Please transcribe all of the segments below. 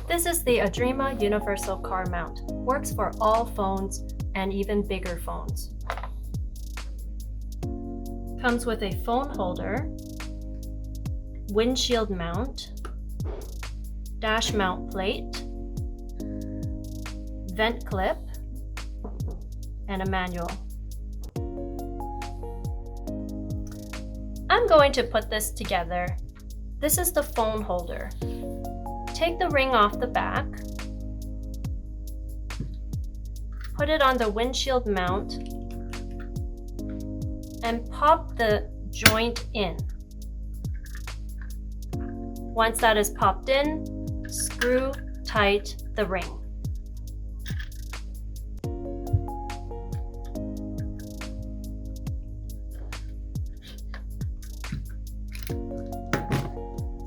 This is the Adreama Universal Car mount. Works for all phones and even bigger phones. Comes with a phone holder, windshield mount, dash mount plate, vent clip, and a manual. I'm going to put this together. This is the phone holder. Take the ring off the back, put it on the windshield mount, and pop the joint in. Once that is popped in, screw tight the ring.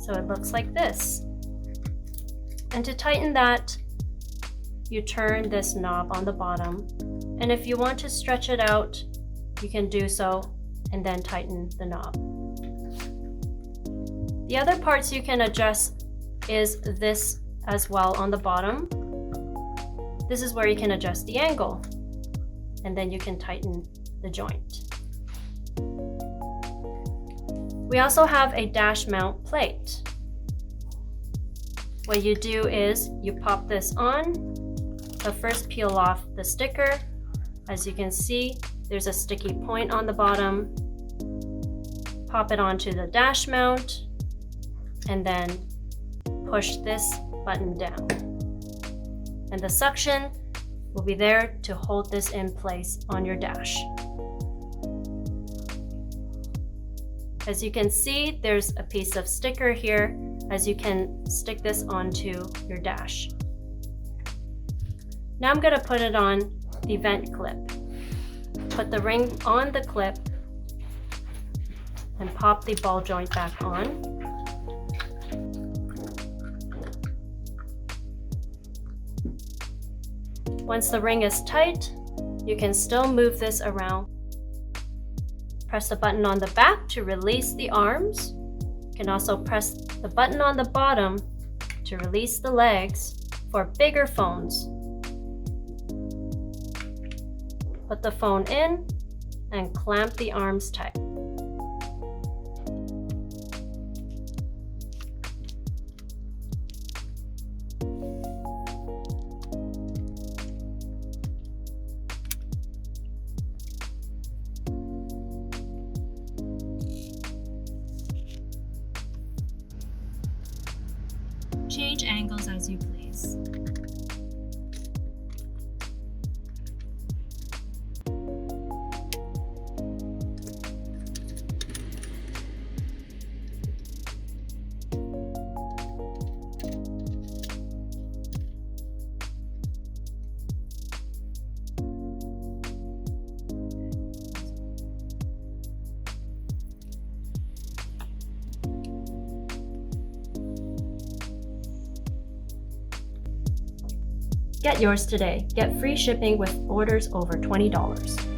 So it looks like this. And to tighten that, you turn this knob on the bottom. And if you want to stretch it out, you can do so and then tighten the knob. The other parts you can adjust is this as well on the bottom. This is where you can adjust the angle, and then you can tighten the joint. We also have a dash mount plate. What you do is you pop this on, but first peel off the sticker. As you can see, there's a sticky point on the bottom. Pop it onto the dash mount, and then push this button down. And the suction will be there to hold this in place on your dash. As you can see, there's a piece of sticker here, as you can stick this onto your dash. Now I'm going to put it on the vent clip. Put the ring on the clip and pop the ball joint back on. Once the ring is tight, you can still move this around. Press the button on the back to release the arms. You can also press the button on the bottom to release the legs for bigger phones. Put the phone in and clamp the arms tight. Change angles as you please. Get yours today. Get free shipping with orders over $20.